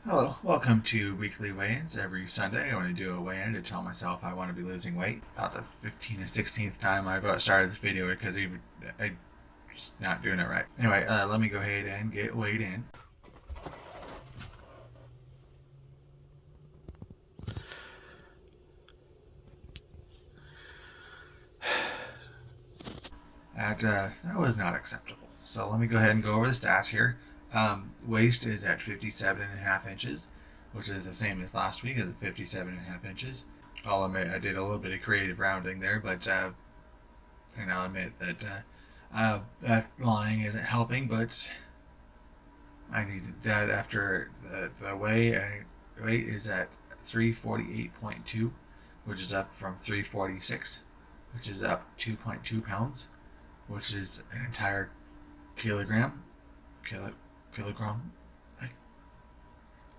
Hello, welcome to weekly weigh-ins. Every Sunday I want to do a weigh-in to tell myself I want to be losing weight. About the 15th or 16th time I've started this video because I'm just not doing it right. Anyway, let me go ahead and get weighed in. That was not acceptable. So let me go ahead and go over the stats here. Waist is at 57.5 inches, which is the same as last week at 57.5 inches. I'll admit I did a little bit of creative rounding there, but and I'll admit that lying isn't helping, but I needed that after the weight is at 348.2, which is up from 346, which is up 2.2 pounds, which is an entire kilogram. Kilogram. I'm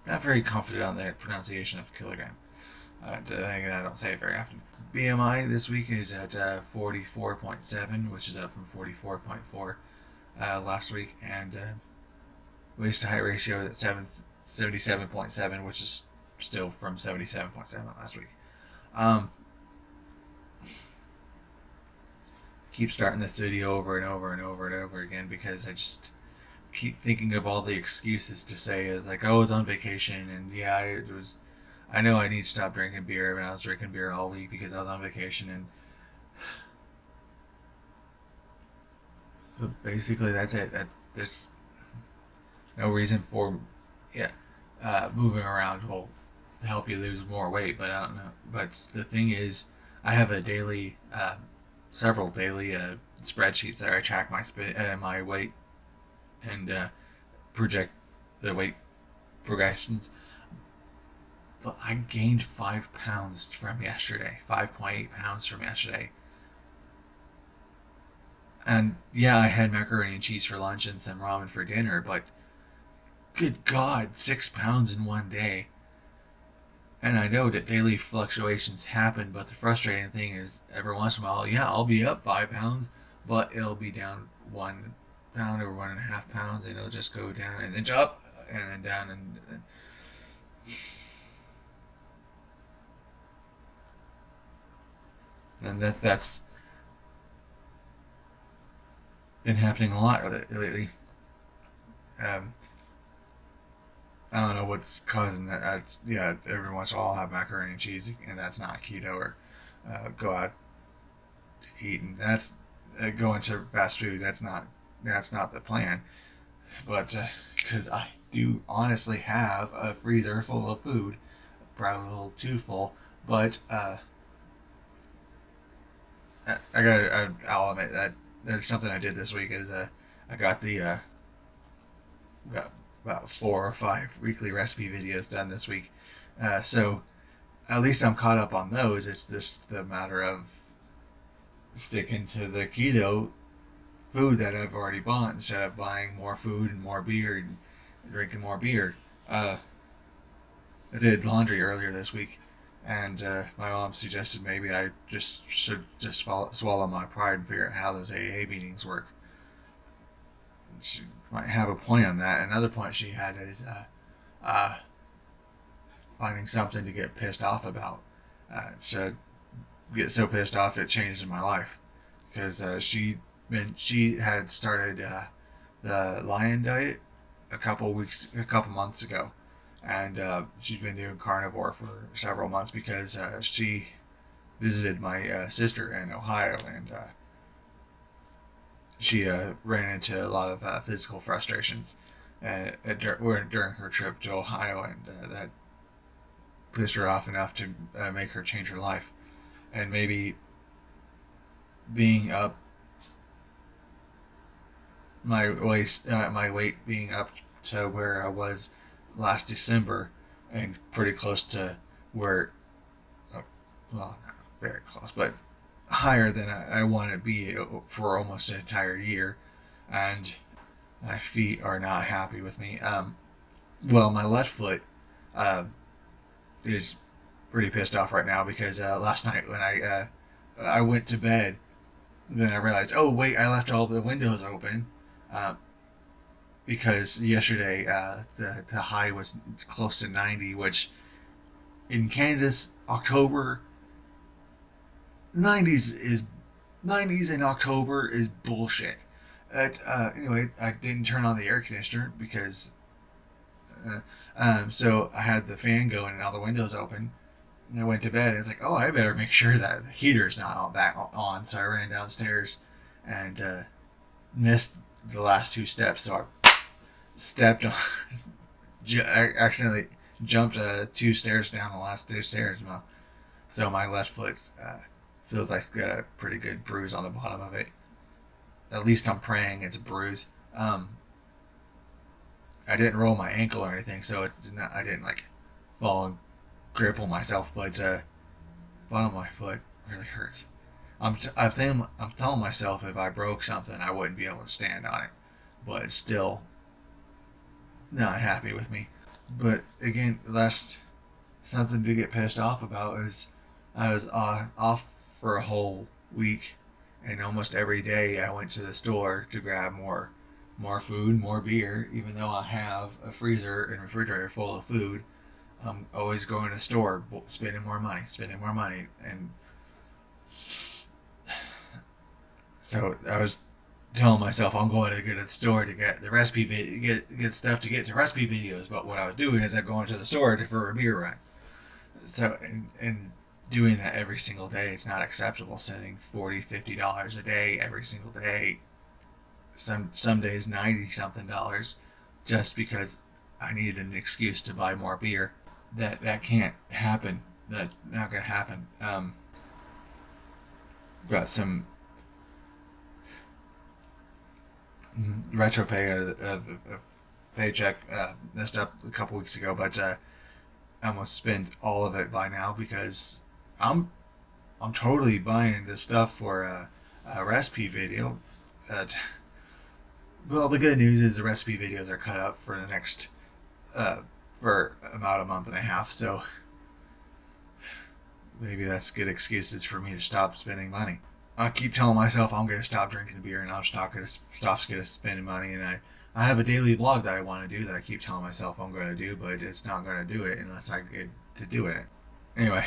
not very confident on the pronunciation of kilogram. I don't say it very often. BMI this week is at 44.7, which is up from 44.4 last week, and waist to height ratio is at 77.7, which is still from 77.7 last week. Keep starting this video over and over and over and over again because I just keep thinking of all the excuses to say. It's like, oh, I was on vacation, and yeah, it was. I know I need to stop drinking beer, but I was drinking beer all week because I was on vacation, and basically that's it. There's no reason for, yeah, moving around will help you lose more weight, but I don't know. But the thing is, I have several daily spreadsheets that I track my weight and project the weight progressions. But I gained 5 pounds from yesterday, 5.8 pounds from yesterday. And yeah, I had macaroni and cheese for lunch and some ramen for dinner, but good God, 6 pounds in one day. And I know that daily fluctuations happen, but the frustrating thing is every once in a while, yeah, I'll be up 5 pounds, but it'll be down 1 pound or 1.5 pounds, and it'll just go down and then up and then down and that's been happening a lot lately. Um, I don't know what's causing that. Yeah, every once in a while I'll have macaroni and cheese, and that's not keto or go out to eat, and that's going to fast food. That's not the plan. But because I do honestly have a freezer full of food, probably a little too full, but I'll admit that there's something I did this week is I got got about 4 or 5 weekly recipe videos done this week. So at least I'm caught up on those. It's just the matter of sticking to the keto food that I've already bought instead of buying more food and more beer and drinking more beer. Uh, I did laundry earlier this week, and my mom suggested maybe I just should just swallow my pride and figure out how those AA meetings work. She might have a point on that. Another point she had is uh, finding something to get pissed off about. So get so pissed off it changed my life because she had started the Lion Diet a couple months ago, and she's been doing carnivore for several months because she visited my sister in Ohio, and she ran into a lot of physical frustrations during her trip to Ohio, and that pissed her off enough to make her change her life. And maybe being up my weight being up to where I was last December, and pretty close to where, uh, well, not very close, but higher than I want to be for almost an entire year, and my feet are not happy with me. Well, my left foot uh, is pretty pissed off right now because last night when I went to bed, then I realized, oh wait, I left all the windows open. Um, because yesterday the high was close to 90, which in Kansas, October 90s is 90s in October is bullshit. Anyway, I didn't turn on the air conditioner because so I had the fan going and all the windows open. And I went to bed and it's like, oh, I better make sure that the heater's not all back on. So I ran downstairs and missed the last two steps. So I stepped on, I accidentally jumped 2 stairs down the last 2 stairs. Well, so my left foot feels like it's got a pretty good bruise on the bottom of it. At least I'm praying it's a bruise. I didn't roll my ankle or anything, so it's not. I didn't like fall and cripple myself, but bottom of my foot really hurts. I'm telling myself if I broke something, I wouldn't be able to stand on it, but it's still not happy with me. But again, last something to get pissed off about is I was off for a whole week, and almost every day I went to the store to grab more food, more beer. Even though I have a freezer and refrigerator full of food, I'm always going to the store, spending more money, and so I was telling myself I'm going to go to the store to get the recipe get stuff to get to recipe videos. But what I was doing is I'm going to the store for a beer run. So and doing that every single day, it's not acceptable. Spending $40-$50 a day every single day. Some days $90 something dollars, just because I needed an excuse to buy more beer. That can't happen. That's not gonna happen. Got some retro pay paycheck messed up a couple weeks ago, but I almost spent all of it by now because I'm totally buying this stuff for a recipe video. Well, the good news is the recipe videos are cut up for the next for about a month and a half, so maybe that's good excuses for me to stop spending money. I keep telling myself I'm going to stop drinking beer and I'm stop spending money, and I have a daily blog that I want to do that I keep telling myself I'm going to do, but it's not going to do it unless I get to do it. Anyway,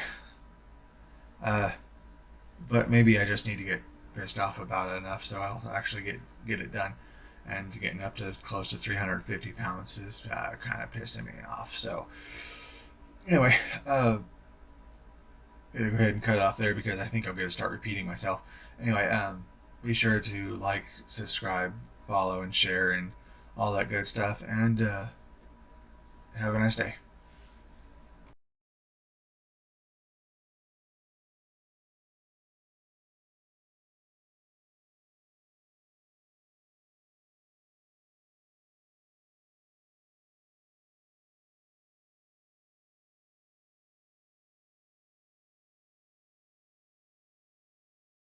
but maybe I just need to get pissed off about it enough so I'll actually get it done. And getting up to close to 350 pounds is kind of pissing me off. So anyway, I'm gonna go ahead and cut it off there because I think I'm gonna start repeating myself. Anyway, be sure to like, subscribe, follow, and share, and all that good stuff. And have a nice day.